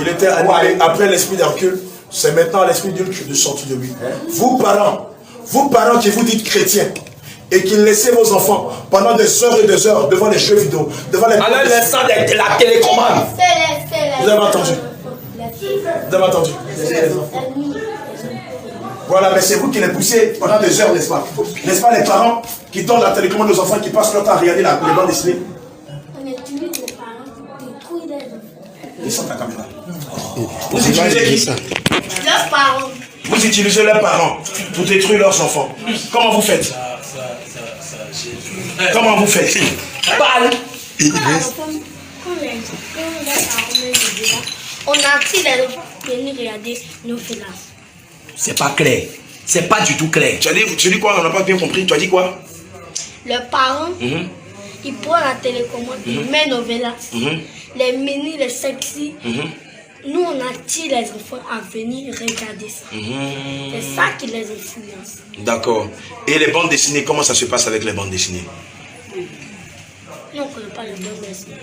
Il était animé après l'esprit d'Hercule. C'est maintenant l'esprit d'Hercule qui est sorti de lui. Vous parents qui vous dites chrétiens, et qui laissez vos enfants pendant des heures et des heures devant les jeux vidéo, devant les... À l'instant de la télécommande. Vous avez entendu? Vous avez entendu? Voilà, mais c'est vous qui les poussez pendant des heures, n'est-ce pas? N'est-ce pas les parents qui donnent la télécommande aux enfants qui passent leur temps à regarder les bandes dessinées? On utilise les parents pour détruire les enfants. Descends ta caméra. Vous utilisez qui? Leurs parents. Vous utilisez leurs parents pour détruire leurs enfants. Comment vous faites? Comment vous faites? Parle. On a pris les enfants pour venir regarder nos films. C'est pas clair. C'est pas du tout clair. Tu dis quoi? On n'a pas bien compris. Tu as dit quoi? Les parents, ils prennent la télécommande, ils mettent nos novelas, les mini, les sexy. Nous, on attire les enfants à venir regarder ça. C'est ça qui les influence. D'accord. Et les bandes dessinées, comment ça se passe avec les bandes dessinées? Nous, on ne connaît pas les bandes dessinées.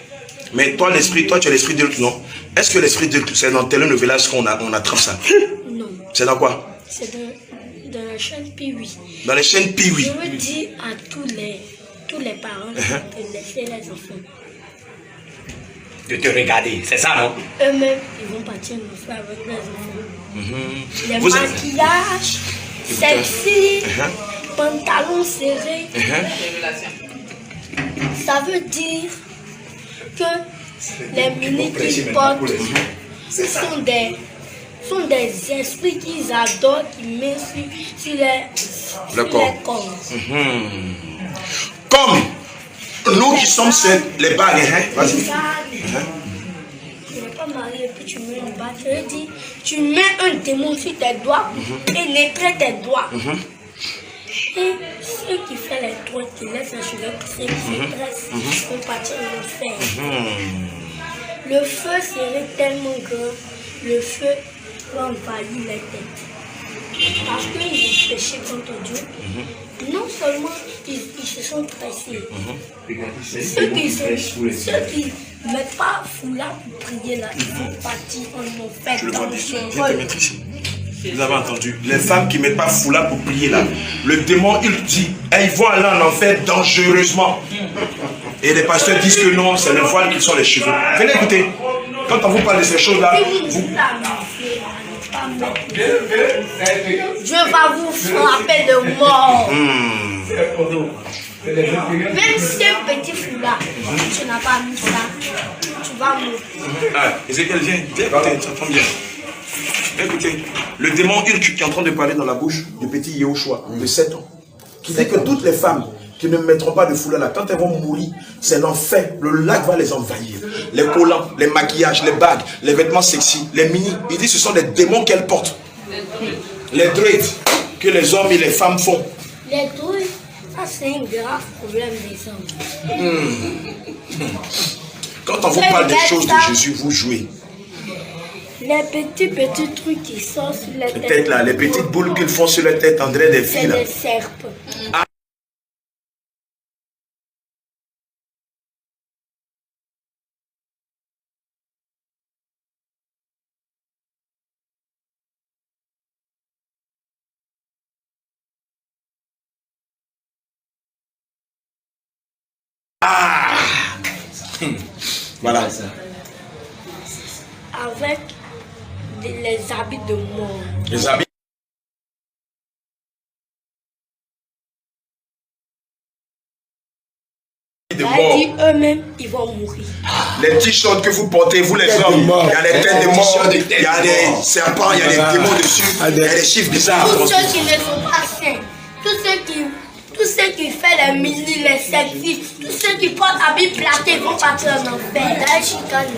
Mais toi, tu as l'esprit d'Hercule, non? Est-ce que l'esprit d'Hercule, c'est dans telenovelas qu'on attrape ça? Non. C'est dans quoi? C'est dans la chaîne Piwi. Dans les chaînes Piwi. Je veux dire à tous les parents de laisser les enfants. De te regarder, c'est ça, non? Eux-mêmes, ils vont partir nous faire avec les enfants. Les Vous maquillages, sexy, pantalons serrés. Ça veut dire que les mini qu'ils portent sont des esprits qu'ils adorent, qui mettent sur les corps. Comme nous qui sommes les bagues, vas-y. Tu n'es pas marié et puis tu mets une bague. Je veux dire, tu mets un démon sur tes doigts et nettoie tes doigts. Et ceux qui font les trucs, qui laissent les cheveux pousser, qui se dressent, vont partir au fer. Le feu serait tellement grand, le feu va envahir les têtes. Parce qu'ils ont péché contre Dieu. Non seulement ils se sont pressés. Ceux qui ne mettent pas foulard pour prier là, ils vont partir en enfer dans le vol. Vous avez entendu? Les femmes qui ne mettent pas foulard pour prier là, le démon il dit, ils vont aller en enfer dangereusement. Et les pasteurs disent que non, c'est le voile qui sont les cheveux. Venez écouter. Quand on vous parle de ces choses-là, vous... Dieu va vous frapper de mort. Même si un petit foulard, tu n'as pas mis ça, tu vas mourir. Ah, Ézéchiel, viens, écoutez, ça tombe bien. Écoutez, le démon Hercule qui est en train de parler dans la bouche du petit Yehoshua de 7 ans, qui dit que toutes les femmes qui ne mettront pas de foulard là, quand elles vont mourir, c'est l'enfer, le lac va les envahir. Les collants, les maquillages, les bagues, les vêtements sexy, les mini, il dit que ce sont des démons qu'elles portent. Les dreads que les hommes et les femmes font. Les douilles, ça c'est un grave problème des hommes. Quand on vous parle des choses de Jésus, vous jouez. Les petits trucs qui sont sur la tête. Peut-être là, les petites boules qu'ils font sur la tête, André, des filles là. C'est des serpents. Voilà. Avec les habits de mort. Les habits de mort. Eux-mêmes, ils vont mourir. Les t-shirts que vous portez, vous les hommes, il y a les têtes de mort, il y a des serpents, il y a des démons dessus, il y a des chiffres bizarres. Tous ceux qui ne sont pas saints, tous ceux qui font les mini, les sexy, tous ceux qui portent habits plaqués vont partir en enfer. Là, Chicane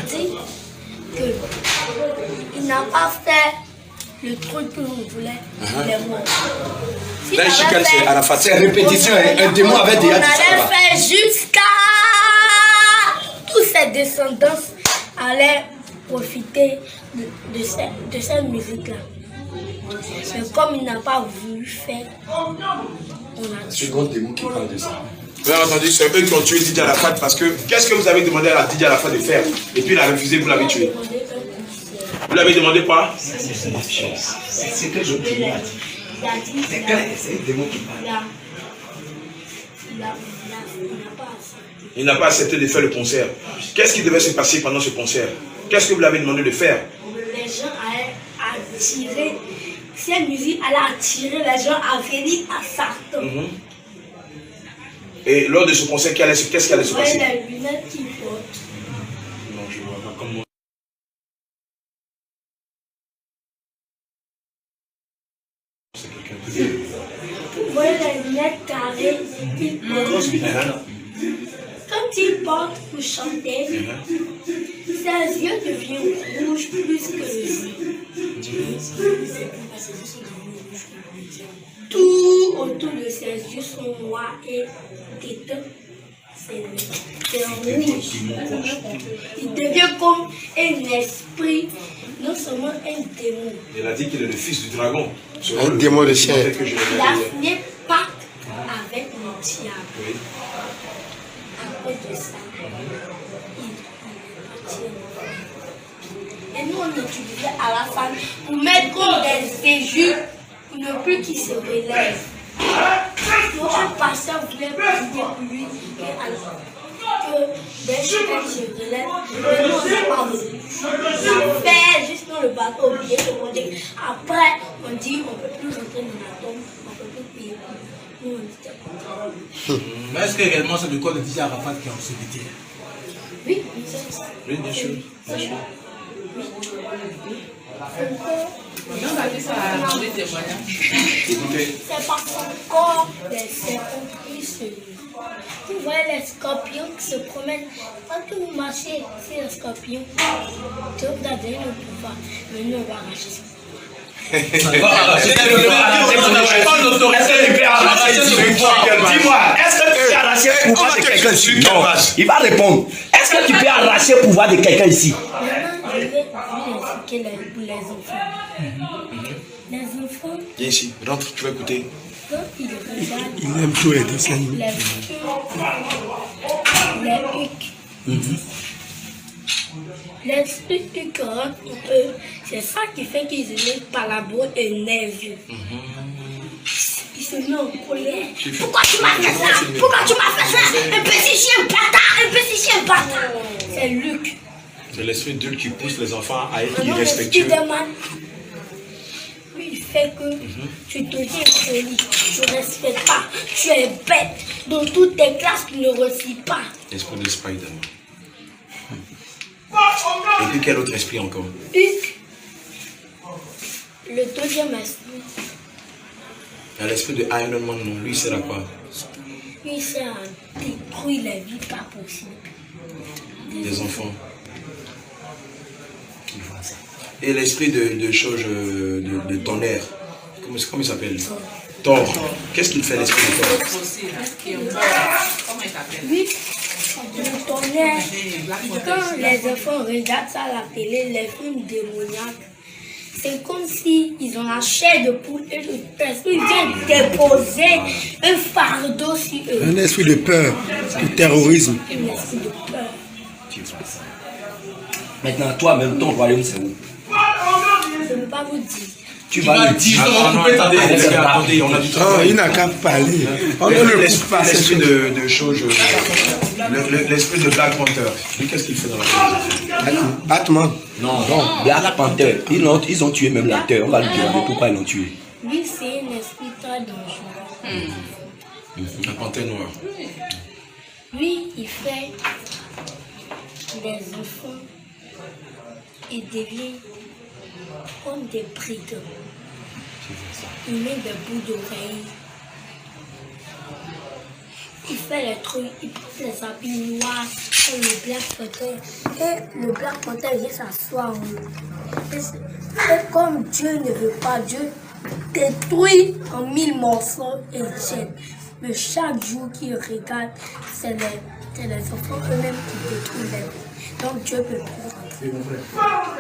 dit qu'il n'a pas fait le truc que l'on voulait, il est mort. Là, Chicane, c'est à la fin, c'est répétition, un démon avait déjà dit ça. On allait faire jusqu'à tous ses descendants allaient profiter de cette musique-là. Mais comme il n'a pas voulu faire, on a tué. Second démon qui parle de ça. Vous avez entendu, c'est eux qui ont tué Didier Arafat parce que qu'est-ce que vous avez demandé à Didier Arafat de faire? Et puis il a refusé, vous l'avez tué. Vous l'avez demandé quoi? C'est que je dis. C'est clair, c'est des mots qui parlent. Il n'a pas accepté de faire le concert. Qu'est-ce qui devait se passer pendant ce concert? Qu'est-ce que vous l'avez demandé de faire? Les gens allaient attirer, cette musique allait attirer les gens à venir à Sarton. Et lors de ce concert, qu'est-ce qui allait se passer? Les lunettes qui portent. Non, je ne vois pas comment. C'est quelqu'un qui dit. Vous voyez les lunettes carrées qu'ils portent. Quand ils portent pour chanter, ses yeux deviennent rouges plus que les yeux. Tout autour de ses yeux sont noirs et éteints. C'est rouge. Il devient comme un esprit, non seulement un démon. Il a dit qu'il est le fils du dragon. Un démon de chair. Il a signé pacte avec le diable. Oui. À cause de ça, et nous, on utilisait à la fin pour mettre comme des injures pour ne plus qu'il se relève. Donc, un pasteur voulait prier pour lui que dès qu'il se relève, mais nous, on n'a pas voulu. On a fait juste dans le bateau, oublier ce qu'on dit. Après, on dit on ne peut plus rentrer dans la tombe, on ne peut plus payer. Nous, on était contents. Mais est-ce que réellement c'est le corps de Didier Arafat qui est en cimetière? Oui, c'est ça. Oui, bien sûr. Bien sûr. Écoutez, C'est par son corps des serpents qui se lèvent. Vous voyez les scorpions qui se promènent. Quand vous marchez sur les scorpions, Dieu vous a donné le pouvoir. Mais nous, on va arracher ça. Dis-moi, est-ce que tu peux arracher le pouvoir de quelqu'un ici? Non, il va répondre. Est-ce que tu peux arracher le pouvoir de quelqu'un ici? Maintenant, je vais expliquer pour les enfants. Les enfants, viens ici, rentre, tu vas écouter. quand ils regardent Il aime tous les dessins animés. les hucs, l'esprit huc rentre en eux. C'est ça qui fait qu'ils émettent par la boue et nerveux. Ils se mettent en colère. Pourquoi tu m'as fait ça? Pourquoi tu m'as fait ça? Un petit chien bâtard, un petit chien bâtard. C'est Luc. C'est l'esprit d'Ul qui pousse les enfants à être Maintenant, irrespectueux. Spiderman, lui, il fait que tu deviens poli, tu ne respectes pas, tu es bête. Dans toutes tes classes, tu ne réussis pas. L'esprit de Spider-Man. Et puis quel autre esprit encore? Huc, le deuxième esprit, Il y a l'esprit de Iron Man, non, lui, c'est à quoi? lui, c'est à détruire les vies pas possibles. Des enfants. Et l'esprit de choses, de tonnerre. Comment il s'appelle? Thor. Qu'est-ce qu'il fait l'esprit de Thor? Lui, le tonnerre, quand les enfants regardent ça à la télé, les films démoniaques, c'est comme s'ils ont la chair de poule et le esprit vient déposer un fardeau sur eux. Un esprit de peur, de terrorisme. Un esprit de peur. Maintenant, toi-même, ton royaume, c'est où? Je ne peux pas vous dire. Tu vas le dire. Attendez, on a du Oh, travail. il n'a qu'à parler. On ne le pousse pas. L'esprit de choses, l'esprit de Black Panther. Lui, qu'est-ce qu'il fait dans la vie? Batman. Non, Black Panther. Ils ont tué même l'acteur. On va lui demander pourquoi ils l'ont tué. Lui, c'est un esprit très dangereux. La panthère noire. Lui, il fait des enfants, il devient comme des brigands. Il met des bouts d'oreilles. Il fait les trucs, il porte les habits noirs comme le Black Panther. Et le Black Panther vient s'asseoir en eux. Et comme Dieu ne veut pas, Dieu détruit en 1000 morceaux et jette. Mais chaque jour qu'il regarde, c'est les enfants eux-mêmes qui détruisent les vies. Donc Dieu peut plus.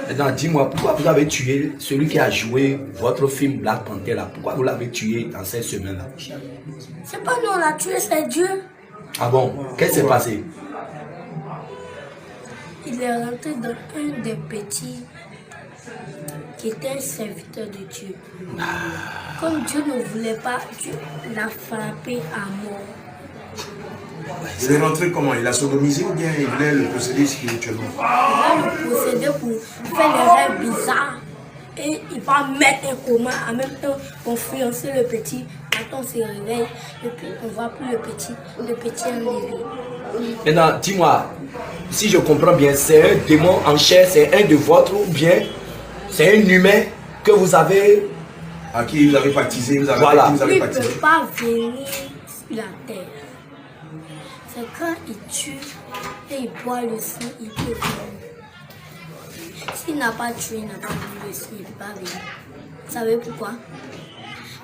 Maintenant, dis-moi, pourquoi vous avez tué celui qui a joué votre film Black Panther là? Pourquoi vous l'avez tué dans cette semaine-là? C'est pas nous on l'a tué, c'est Dieu. Ah bon? Qu'est-ce qui s'est passé? Il est rentré dans un des petits qui était un serviteur de Dieu. Comme Dieu ne voulait pas, Dieu l'a frappé à mort. Il est rentré comment? Il a sodomisé ou bien il voulait le posséder spirituellement? Il va le posséder pour faire des rêves bizarres. Et il va mettre un coma, en même temps influencer le petit. Quand on se réveille, et puis on ne voit plus le petit est enlevé. Maintenant, dis-moi, si je comprends bien, c'est un démon en chair, c'est un de votre ou bien c'est un humain que vous avez... À qui vous avez baptisé, vous avez, Voilà. qui vous avez Il ne baptisé? peut pas venir sur la terre. C'est quand il tue et il boit le sang, il peut venir. S'il n'a pas tué, il n'a pas bu le sang, il ne peut pas venir. Vous savez pourquoi?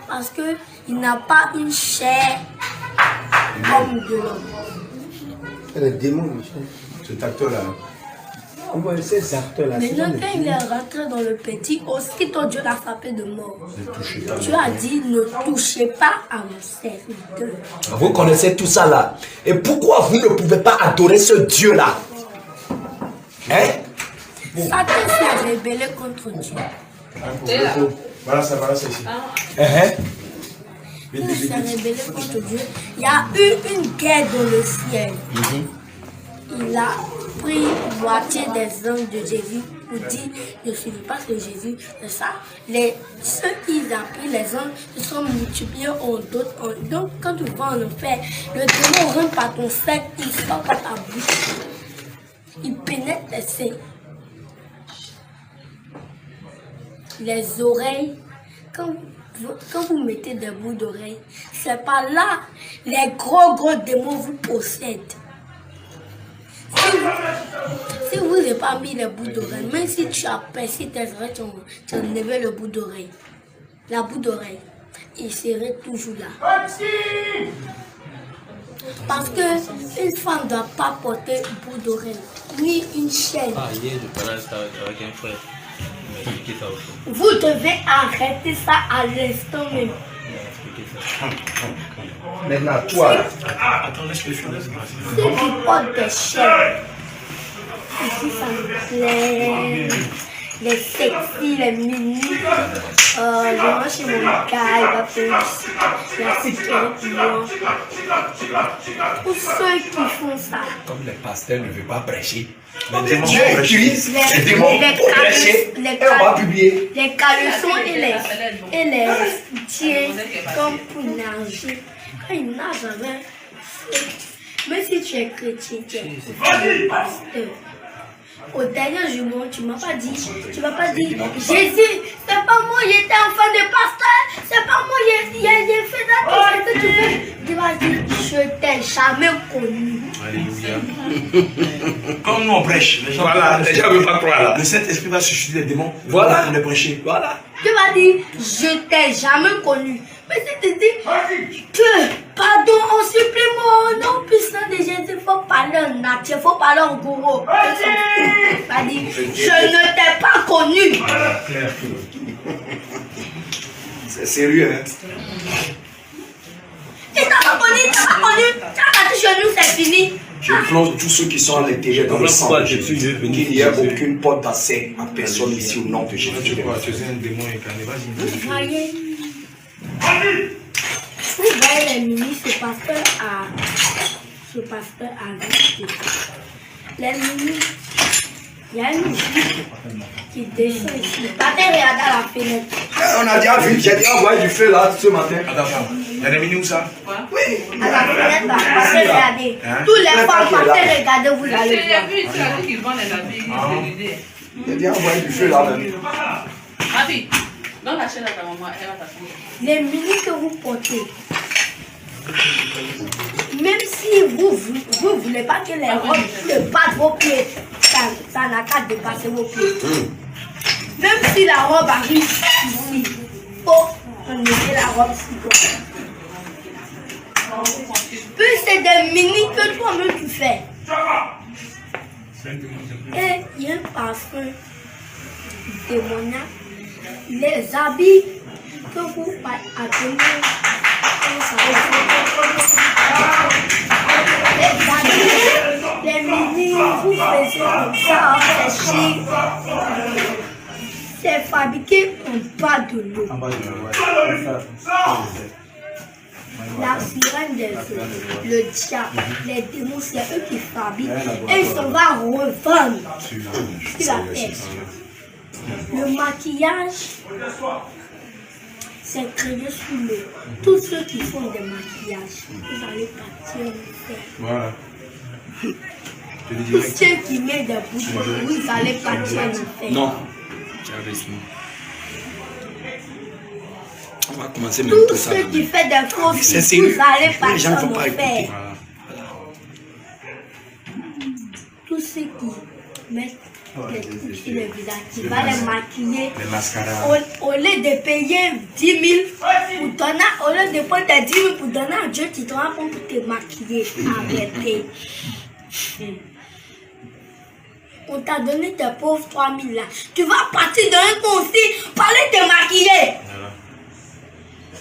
Parce qu'il n'a pas une chair comme de l'homme. C'est le démon, Michel. Cet acteur-là. Comment ces acteurs-là? Maintenant, quand il est rentré dans le petit, aussitôt Dieu l'a frappé de mort. Ne touchez pas. Dieu a dit, ne touchez pas à mon serviteur. Vous connaissez tout ça là. Et pourquoi vous ne pouvez pas adorer ce Dieu-là? Hein? Satan s'est rébellé contre Dieu. Voilà, ça va, là, c'est ici. Il s'est rébellé contre Dieu. Il y a eu une guerre dans le ciel. Il a pris moitié des hommes de Jésus pour dire ne suivez pas ce Jésus. C'est ça. Ceux qui ont pris les hommes se sont multipliés en d'autres. Donc quand tu vas en enfer, le démon rentre par ton sein, il sort par ta bouche. Il pénètre tes seins. Les oreilles, quand vous mettez des bouts d'oreilles, c'est pas là les gros démons vous possèdent. Si vous n'avez pas mis les bouts d'oreilles, même si tu as percé tes oreilles, tu as enlevé le bout d'oreille. La bout d'oreille, il serait toujours là. Parce qu'une femme ne doit pas porter un bout d'oreille, ni une chaîne. Ah, hier, je parlais avec un frère. Il m'a expliqué ça aussi. Vous devez arrêter ça à l'instant même. Maintenant, toi, Attends, laisse-le finir. Si tu portes des chaînes, ici ça me plaît, les sexy, les mini, je vais chez mon gars, il va payer ici, la sécurité blanche. Pour ceux qui font ça, comme les pasteurs ne veulent pas prêcher, Dieu Dieu utilise les démons pour prêcher et on va publier. les caleçons et les soutiens comme pour nager. Quand ils nagent avec, même si tu es chrétien, tu es pasteur. Au dernier jour, tu ne m'as pas dit, Jésus, c'est pas moi, j'étais enfant de pasteur, c'est pas moi, j'ai fait ça, qu'est-ce que tu fais? Tu vas dire, je t'ai jamais connu. Alléluia. Comme nous on prêche, les gens Voilà, les gens ne veulent pas croire là. Le Saint-Esprit va susciter les démons Voilà. pour les prêcher. Voilà. Tu vas dire, je t'ai jamais connu. Mais si tu dis que, pardon, on supplie moi, au nom puissant de Jésus, il faut parler en nature, il faut parler en gourou. Tu vas dire, je ne t'ai pas connu. C'est sérieux, hein? Tu t'as pas connu, tu n'as pas connu. Tu as battu chez nous, c'est fini. Je plonge tous ceux qui sont à l'intérieur dans le sang de Jésus. Qu'il n'y ait aucune porte d'accès à personne ici au nom de Jésus. Tu crois, tu es un démon incarné, vas-y. Vous voyez les ministres, ce pasteur a dit, les ministres, il y a une musique qui descend ici. Partez regarder à la fenêtre. On a déjà vu, j'ai déjà envoyé du feu là ce matin. Attends, il y a des minous où ça? Oui. À la fenêtre, là, partez regarder. Tous les femmes, partez regarder, vous allez voir. J'ai vu, tu as vu qu'ils vendent les habits, ils l'idée. J'ai déjà envoyé du feu là même. Ravi, donne la chaîne à ta maman, elle va t'appeler. Les minutes que vous portez, même si vous ne voulez pas que les robes ne battent vos pieds, ça n'a qu'à dépasser vos pieds. Même si la robe arrive ici, il faut enlever la robe ici. Puis c'est des minutes que toi-même tu fais. Et il y a un parfum démoniaque. Les habits que vous appelez, Les mini, vous faisiez comme ça, c'est chic. C'est fabriqué en bas de l'eau. La sirène des eaux, le diable, les démons, c'est eux qui fabriquent. Et ils s'en vont revendre sur la terre. Le maquillage, c'est créé sous l'eau. Tous ceux qui font des maquillages, vous allez partir en enfer. Voilà. Tous ceux qui mettent des boutons, vous allez partir en enfer. Non. On va commencer même Tous tout ça. ceux qui font des faux C'est films, sérieux. vous allez Les partir gens ne en vont pas enfer. écouter. Tous ceux qui mettent des trucs sur le visage, qui vont les maquiller. Les mascaras. Au lieu de payer 10 000 pour donner, au lieu de prendre tes 10 000 pour donner à Dieu, tu te rends compte pour te maquiller. Arrêtez. On t'a donné tes pauvres 3 000 là. Tu vas partir dans un conseil pour aller te maquiller.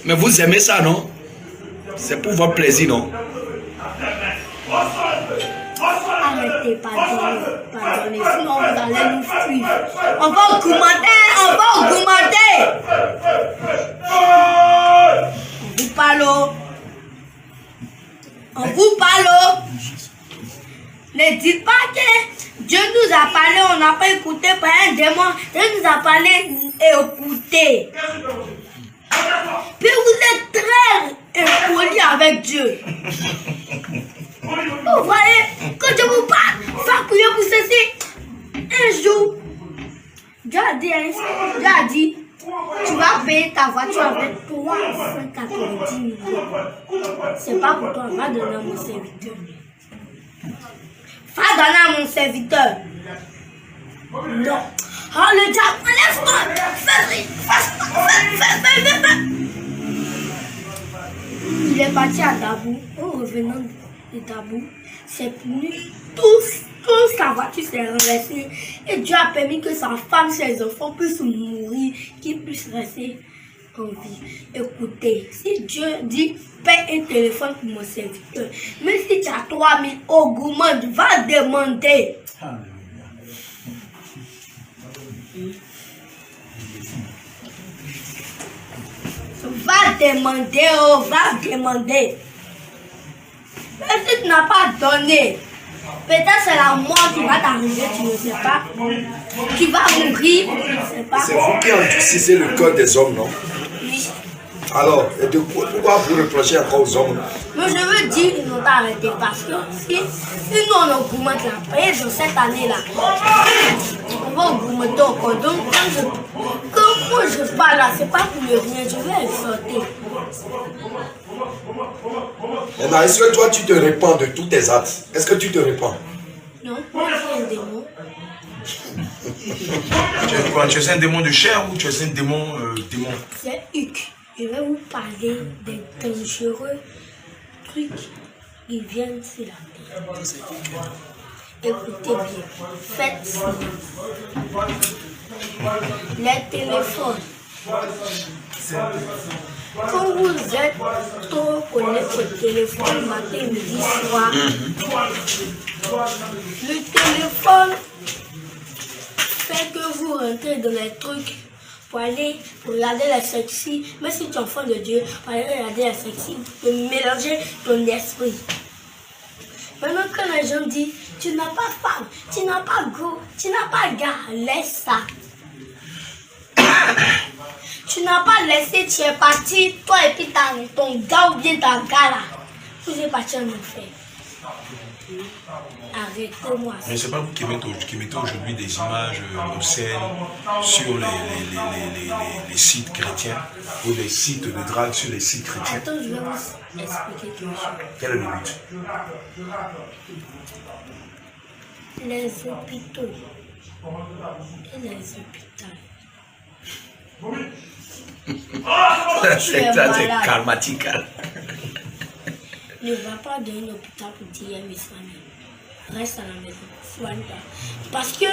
Mais vous aimez ça, non? C'est pour votre plaisir, non? Arrêtez, pardonnez, sinon vous allez nous suivre. On va augmenter, on va augmenter. On vous parle. On vous parle. Ne dites pas que Dieu nous a parlé, on n'a pas écouté par un démon. Dieu nous a parlé et écouté. Puis vous êtes très impoli avec Dieu. Vous voyez, quand je vous parle, faire prier pour ceci. Un jour, Dieu a dit, tu vas payer ta voiture avec 390 millions. C'est pas pour toi, va donner à mon serviteur. Va donner à mon serviteur. Non. Oh le diable, laisse-moi. Fais. Il est parti à Dabou. En revenant de Dabou, c'est venu toute sa voiture s'est renversée. Et Dieu a permis que sa femme, ses enfants puissent mourir, qu'ils puissent rester en vie. Écoutez, si Dieu dit paye un téléphone pour mon serviteur, même si tu as 3 000 augmente, va demander. Va demander. Mais si tu n'as pas donné, peut-être c'est la mort qui va t'arriver, tu ne sais pas. Tu vas mourir, tu ne sais pas. C'est vous qui endurcissez le cœur des hommes, non? Oui. Alors, pourquoi vous reprochez encore aux hommes? Mais je veux dire qu'ils n'ont pas arrêté parce que si nous on augmente la paix dans cette année-là, on va augmenter encore. Donc quand moi je parle là, c'est pas pour le rien, je vais exhorter. Maintenant, est-ce que toi tu te répands de tous tes actes? Est-ce que tu te répands? Non, moi je suis un démon. Tu es quoi? Tu es un démon de chair ou tu es un démon démon? C'est Huc. Je vais vous parler des dangereux trucs qui viennent sur la terre. Écoutez bien, faites silence. Les téléphones. Quand vous êtes trop connecté au téléphone matin, midi, soir, le téléphone fait que vous rentrez dans les trucs pour aller regarder la sexy. Mais si tu es enfant de Dieu, pour aller regarder la sexy, pour mélanger ton esprit. Maintenant, quand les gens disent, tu n'as pas femme, tu n'as pas go, tu n'as pas gars, laisse ça. Tu n'as pas laissé, tu es parti, toi et puis ton gars ou bien ta gars là. Vous êtes parti en enfer. Arrêtez-moi. Mais c'est pas vous qui mettez aujourd'hui des images obscènes sur les sites chrétiens ou les sites de drague sur les sites chrétiens. Attends, je vais vous expliquer quelque chose. Quel est le but? Les hôpitaux et les hôpitaux. C'est karmatique. Ne va pas dans un hôpital pour dire mes soignants. Reste à la maison, soigne-toi. Parce que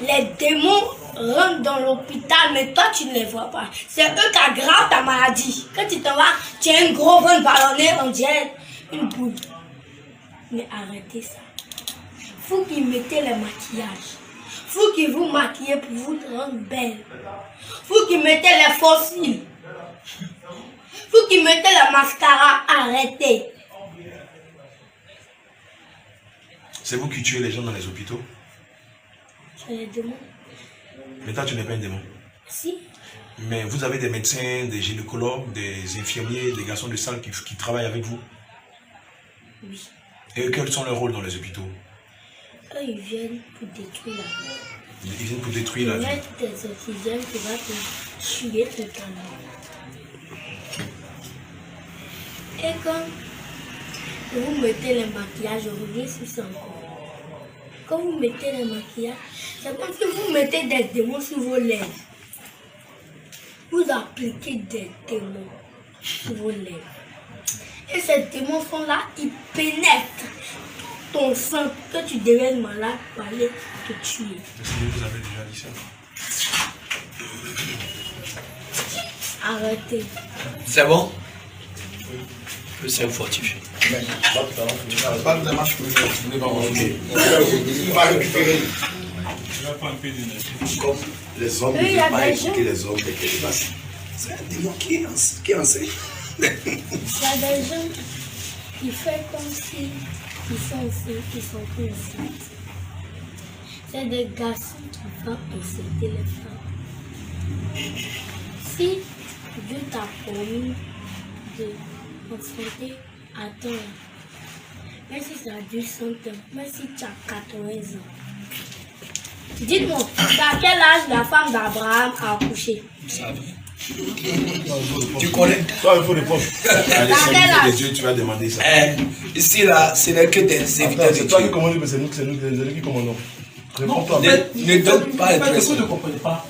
les démons rentrent dans l'hôpital, mais toi tu ne les vois pas. C'est eux qui aggravent ta maladie. Quand tu te vois, tu as un gros ventre ballonné, on dirait une poule. Mais arrêtez ça. Vous qui mettez le maquillage. Vous qui vous maquillez pour vous rendre belle. Vous qui mettez les faux cils. Vous qui mettez le mascara, arrêtez. C'est vous qui tuez les gens dans les hôpitaux. C'est les démons. Mais toi, tu n'es pas un démon. Si. Mais vous avez des médecins, des gynécologues, des infirmiers, des garçons de salle qui travaillent avec vous. Oui. Et quels sont leurs rôles dans les hôpitaux? Eux, ils viennent pour détruire la vie. Ils viennent pour détruire la Ils vie. mettent des oxygènes qui vont te tuer totalement. Et quand vous mettez le maquillage, je reviens sur ça encore. Quand vous mettez le maquillage, c'est comme si vous mettez des démons sur vos lèvres. Vous appliquez des démons sur vos lèvres. Et ces démons sont là, ils pénètrent ton sang, que tu deviennes malade pour aller te tuer. Vous avez déjà dit ça. Arrêtez. C'est bon? C'est un fortifié. Pas de démarche que vous voulez pas remonter. Il va récupérer. Tu vas prendre un peu d'énergie. Comme les hommes Oui, il y ne a veulent pas des écouter gens. les hommes de Kélémas. C'est un démon qui enseigne. Il y a des gens qui font comme si ils sont enceintes, ils sont plus enceintes. C'est des garçons qui vont enceinter les femmes. Si Dieu t'a promis de enceinter à temps, même si ça dure 100 ans, même si tu as 80 ans, dites-moi, à quel âge la femme d'Abraham a accouché? Tu connais? Toi, il faut répondre. Allez, c'est Dieu, tu vas demander ça. Ici, là, ce n'est que des invités de C'est toi qui Dieu. commandes, mais c'est nous qui commandons. Réponds-toi. Ne donne pas En fait, être ce que vous ne comprenez pas,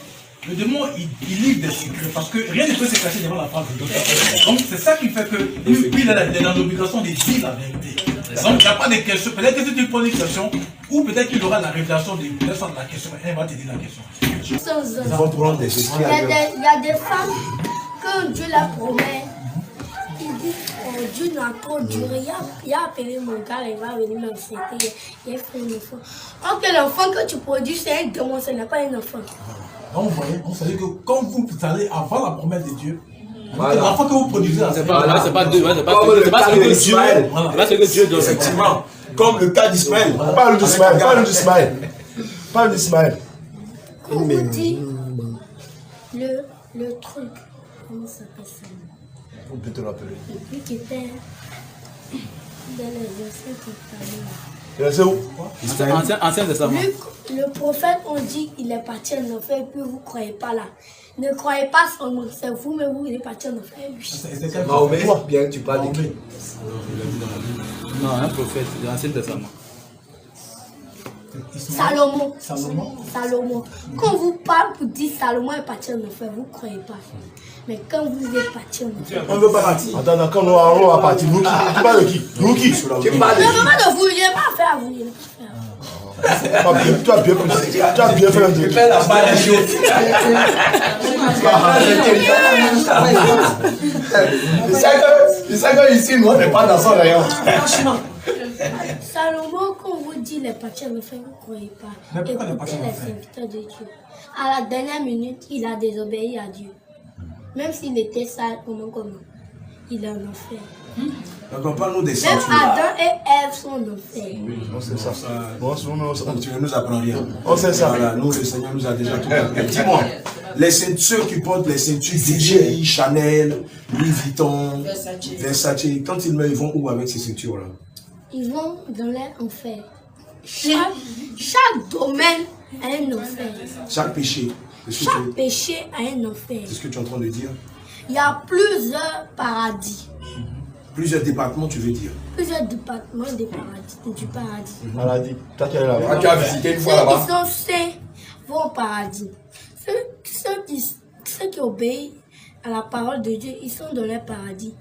le démon, il livre des secrets parce que rien ne peut se cacher devant la face de l'autre. Donc, c'est ça qui fait que lui, il est dans l'obligation de dire la vérité. Donc, il n'y a pas de question. Peut-être que si tu poses une question, ou peut-être qu'il aura la révélation de la question, et il va te dire la question. Ils vont prendre des esprits Il y, à a gueule. des, il y a des femmes, quand Dieu la promet, il dit, oh, Dieu n'a trop duré. Il a appelé mon gars, il va venir m'accepter. Il a fait un enfant. Or que l'enfant que tu produis, c'est un démon, ce n'est pas un enfant. Donc, vous voyez, on savait que quand vous allez avant la promesse de Dieu, l'enfant que vous produisez, C'est pas ce que Dieu donne. Effectivement, comme le cas d'Ismaël. Parle d'Ismaël, parle d'Ismaël. Parle d'Ismaël. Quand vous dit le truc, comment ça s'appelle ça? On peut te rappeler. Le truc qui était dans les versets qui C'est où? Ancien testament. Le prophète, on dit qu'il est parti en enfer, et puis vous ne croyez pas là. Ne croyez pas seulement, c'est vous, mais vous, il est parti en enfer. Oui. Mahomet, bien que tu parles de qui? Non, un prophète, l'Ancien Testament. Salomon. Quand vous parlez pour dire Salomon est parti en enfer, vous ne croyez pas. Mais quand vous êtes parti en enfer, On ne veut pas partir. Attends, quand on va partir, nous qui? Tu parles de qui? Nous qui? Tu parles ne de pas de vous, il n'est pas fait à vous. Il n'est pas fait à vous. Tu as bien fait un truc. Fais la balle des choses. Il sait que ici, nous, on n'est pas dans son rayon. Salomon, quand on vous dit les partis en enfer, vous ne croyez pas. Mais pourquoi les Écoutez partis en les enfer? serviteurs de Dieu. À la dernière minute, il a désobéi à Dieu. Même s'il était sale, comment. Il est en enfer. Donc, parle-nous des Même centaures. Adam et Ève sont en enfer. On sait ça. Tu ne nous apprends rien. On sait ça. Voilà, nous, le Seigneur nous a déjà tout appris. Dis-moi, ceux qui portent les ceintures DJ, Chanel, Louis Vuitton, Versace, quand ils meurent, ils vont où avec ces ceintures-là? Ils vont dans l'enfer. Chaque domaine a un enfer. Chaque péché. Chaque péché a un enfer. C'est ce que tu es en train de dire? Il y a plusieurs paradis. Plusieurs départements, tu veux dire? Plusieurs départements du paradis. Maladie. Toi qui es là-bas. Tu as visité une fois Ceux là-bas? qui sont saints vont au paradis. Ceux qui obéissent à la parole de Dieu, ils sont dans le paradis.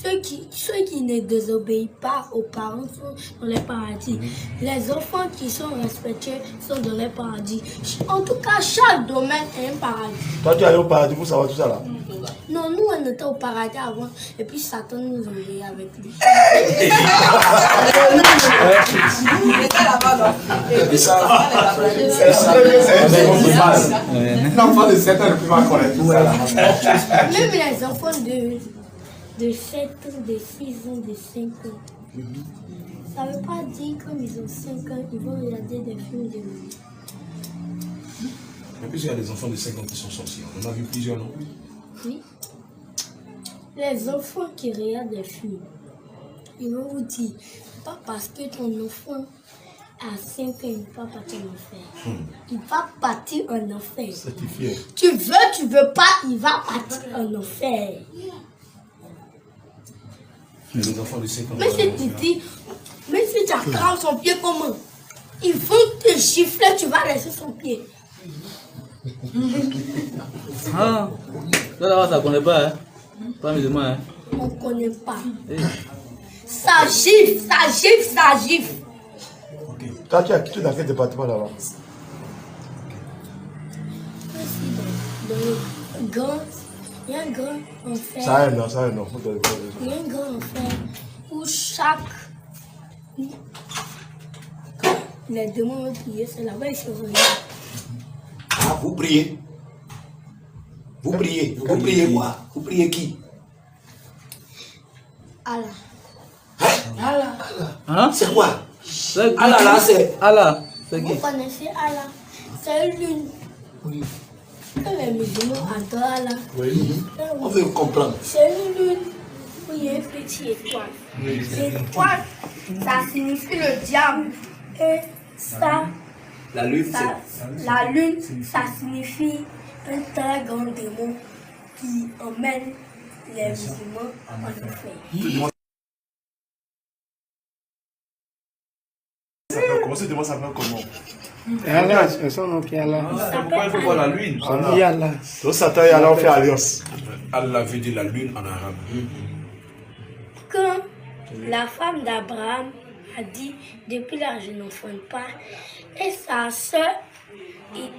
Ceux qui ne désobéissent pas aux parents sont dans le paradis. Les enfants qui sont respectés sont dans le paradis. En tout cas, chaque domaine est un paradis. Toi, tu es allé au paradis pour savoir tout ça là. Non, nous on était au paradis avant et puis Satan nous envoyait avec lui. Il était là-bas, non? C'est un démon qui passe. L'enfant de 7 ans ne peut pas connaître tout ça. Même les enfants de 7 ans, de 6 ans, de 5 ans. Ça ne veut pas dire comme ils ont 5 ans, ils vont regarder des films de nous. En plus, il y a des enfants de 5 ans qui sont sorciers. On en a vu plusieurs, non? Oui. Les enfants qui regardent des films, ils vont vous dire, pas parce que ton enfant a 5 ans, il ne va pas partir en enfer. Il va partir en enfer. Certifié. Tu veux pas, il va partir en enfer. Les enfants de 5 ans. Mais si tu dis, même si tu attrapes son pied comment, ils vont te gifler, tu vas laisser son pied. Ah, là, là, ça connaît pas, hein? Pas musulman, hein? On ne connaît pas. Eh. Ça gifle, ça gifle, ça gifle. Toi, tu as quitté dans quel département là-bas? Dans le grand, il y a un grand enfer. Ça a un nom, ça a un nom. Il y a un grand enfer où chaque. Les démons vont prier, c'est là-bas ils se regardent. Ah, vous priez. Vous priez. Vous priez quoi? Vous priez qui? Allah. Hein? C'est quoi? C'est qui? Allah là, c'est. Allah, c'est qui? Vous connaissez Allah? C'est une lune. Oui. Que les musulmans adorent Allah. On veut comprendre. C'est une lune où il y a une petite étoile. L'étoile, ça signifie le diable. Et ça, La lune, la lune, ça signifie un très grand démon qui emmène les musulmans en enfer. Comment ça demande ça comment? Allah, c'est son nom qui est Allah. Pourquoi il faut voir la lune? Son nom est Allah. Donc Satan et Allah ont fait alliance. Allah veut dire la lune en arabe. Quand la femme d'Abraham a dit, depuis là je n'enfanne pas, et sa soeur,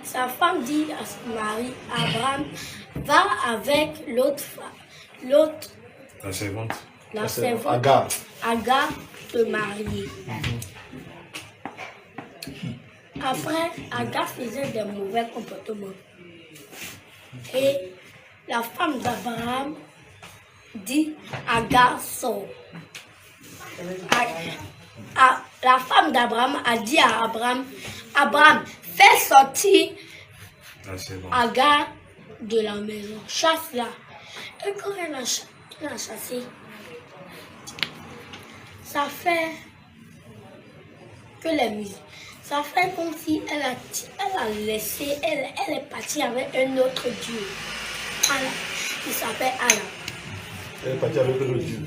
sa femme dit à son mari, Abraham, va avec l'autre femme, La servante. la servante, Agar. Agar, te marier. Après, Agar faisait des mauvais comportements. Et la femme d'Abraham dit, Agar sort. La femme d'Abraham a dit à Abraham, Abraham, fais sortir La servante. Agar de la maison, chasse-la. Et quand elle a chassé, ça fait que les musiques. Ça fait comme si elle a laissé, elle est partie avec un autre Dieu. Allah, qui s'appelle Allah. Elle est partie avec le Dieu.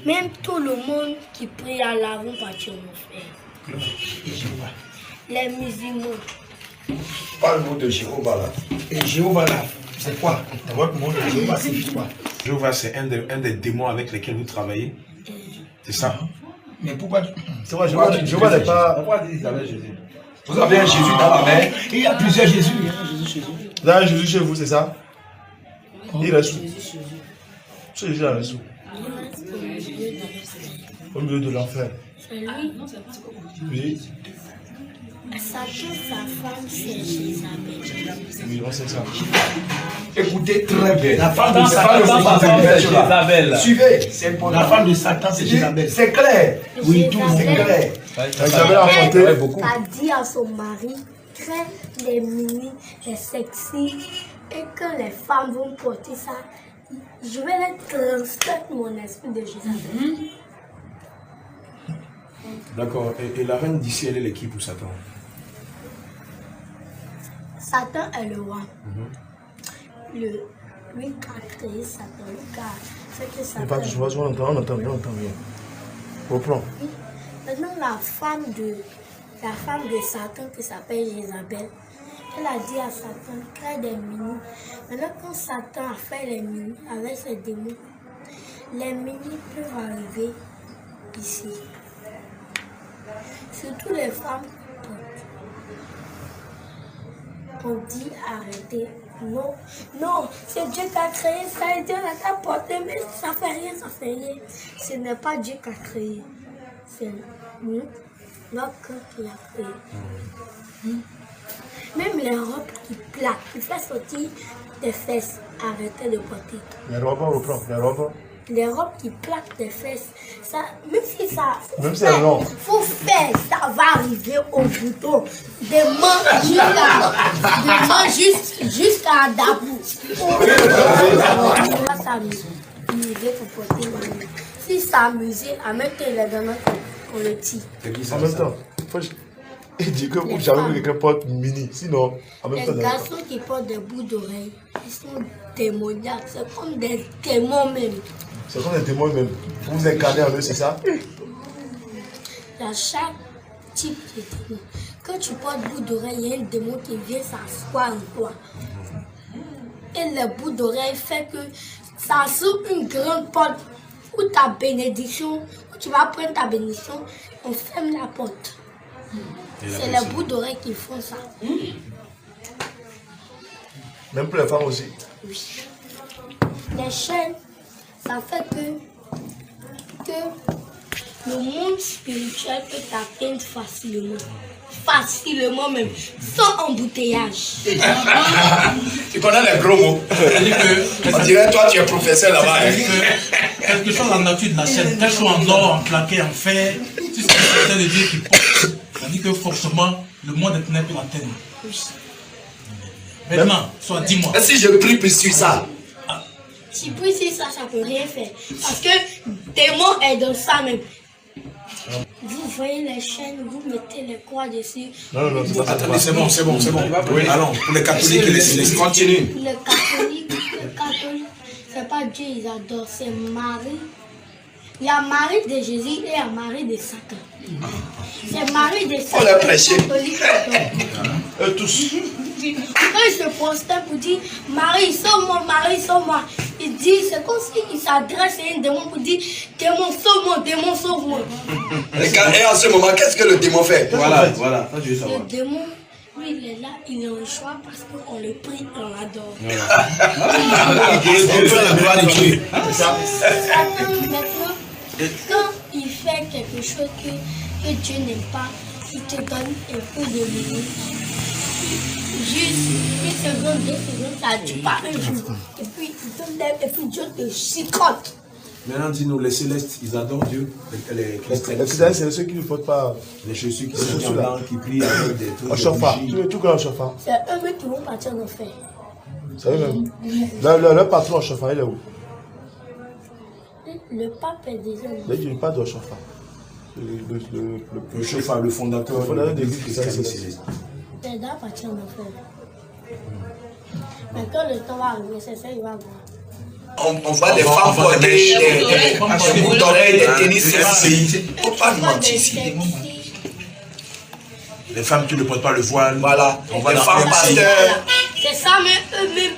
Même tout le monde qui prie à Allah vont partir en enfer. Les musulmans. Parle-nous de Jéhovah là. Et Jéhovah là, c'est quoi? Dans votre monde, Jéhovah, c'est quoi? Jéhovah, c'est un des démons avec lesquels vous travaillez. C'est ça. Mais pourquoi? C'est vrai, Jéhovah n'est pas. Pourquoi dire avec Jésus? Vous avez un Jésus dans la mer. Il y a plusieurs Jésus. Il y a un Jésus chez vous. Vous avez un Jésus chez vous, c'est ça? Il reste où? Ce Jésus là reste où? Au milieu de l'enfer. C'est lui. Oui, Satan, sa femme, c'est Jézabel. oui, on sait ça. Écoutez très bien. La femme de C'est pas le Satan, fond de c'est Jézabel. Jézabel. Suivez, c'est important. La femme de Satan, c'est Jézabel. C'est clair. Oui, tout, c'est clair. Jézabel a enfanté. Elle a dit à son mari, crée les mini, les sexy, et que les femmes vont porter ça, je vais les transmettre mon esprit de Jézabel. D'accord. Et la reine d'ici, elle est qui pour Satan? Satan est le roi. Lui qui a créé Satan, lui qui a fait que Mais Satan. pas toujours, on entend bien. Reprends. Maintenant, la femme de Satan qui s'appelle Jézabel, elle a dit à Satan, crée des mini. Maintenant, quand Satan a fait les mini avec ses démons, les mini peuvent arriver ici. Surtout les femmes portent. on dit arrêtez. Non, non, c'est Dieu qui a créé ça et Dieu l'a porté, mais ça fait rien, ça fait rien. Ce n'est pas Dieu qui a créé, c'est nous, notre cœur qui a créé. Même les robes qui plaquent, qui font sortir des fesses, arrêtez de porter. Les robes, on reprend. Les robes. Les robes qui plaquent des fesses, ça, même si ça, Même si c'est long. faut faire, ça va arriver au bouton. Des mains jusqu'à Dabou. On va s'amuser pour porter le main. Si s'amuser, en même temps, il est dans notre, on le tire. En même temps, il dit que vous jamais vu quelqu'un porte mini. Sinon, en même temps. Les garçons qui portent des bouts d'oreilles, ils sont démoniaques. C'est comme des démons même. C'est comme des témoins même. Vous vous incarnez en eux, c'est ça? Il y a chaque type de démon. Quand tu portes bout d'oreille, il y a un démon qui vient s'asseoir en toi. Et le bout d'oreille fait que ça s'ouvre une grande porte où ta bénédiction, où tu vas prendre ta bénédiction, on ferme la porte. C'est les bouts d'oreille qui font ça. Même pour les femmes aussi. Oui. Les chaînes, ça fait que le monde spirituel peut t'atteindre facilement. Facilement même, sans embouteillage. Tu connais les gros mots. On dirait toi tu es professeur là-bas. Quelle que soit la nature de la chaîne, qu'elle soit en or, en plaqué, en fer, si c'est quelqu'un de Dieu qui porte, ça dit que forcément le monde est ténèbres peut l'atteindre. Maintenant, soit dis-moi. Et si je prie sur ça? Si puis si ça peut rien faire. Parce que démon est dans ça même. Vous voyez les chaînes, vous mettez les croix dessus. Non, Attendez, c'est bon. Oui, allons, pour les catholiques, les continue. Le catholique, c'est pas Dieu, ils adorent, c'est Marie. Il y a Marie de Jésus et il y a Marie de Satan. C'est Marie de Satan. On l'a prêché. Eux tous. Quand il se prosterne pour dire Marie, sauve-moi, il dit, c'est comme s'il s'adresse à un démon pour dire démon, sauve-moi. Et en ce moment, qu'est-ce que le démon fait? Voilà, ça je veux Le savoir. démon, lui, il est là, il est en choix parce qu'on le prie, on l'adore. C'est ça. Satan, maintenant, quand il fait quelque chose que Dieu n'aime pas, il te donne un peu de minutes. Juste une seconde, 2 secondes, ça ne tue pas un jour. Et puis, il te Dieu te chicote. Maintenant, dis-nous, les célestes, ils adorent Dieu. Les Les c'est ceux qui ne portent pas les chaussures qui sont en blanc, qui prient avec des trucs. en chauffard. Tout comme en chauffard. C'est eux qui vont partir en enfer. C'est eux même. Le patron en chauffard, il est où? Le pape est déjà là. Là, il n'y a pas de chauffard. Le chauffard, le fondateur de l'église céleste. C'est là partir en enfer. Mais quand le temps va arriver, c'est ça, il va voir. On voit des femmes porter des bouts d'oreilles, des tennis sexy. Il ne faut pas nous mentir ici. Les femmes qui ne portent pas le voile. Voilà, On va les dans femmes un pasteurs. C'est ça, mais eux-mêmes,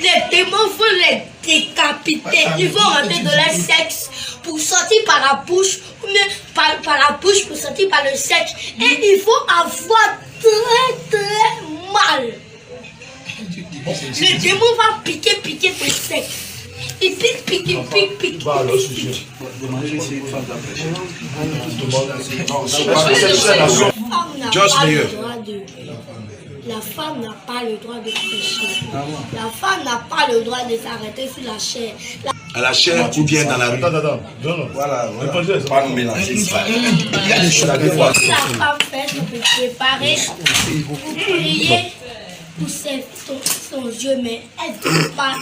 les démons vont les décapiter. Ils vont rentrer dans leur sexe pour sortir par la bouche, ou bien par la bouche pour sortir par le sexe. Et ils vont avoir très mal. Le démon va piquer ton sexe. Il pique. Bah alors, sujet. La femme n'a pas le droit de prêcher. La femme n'a pas le droit de s'arrêter sur la chair. À la chair ou bien dans la rue. Attends. Non. Voilà. Pas nous mélanger ça. Il y a des choses à La voir. femme fait se préparer pour prier pour son Dieu, mais elle ne peut pas.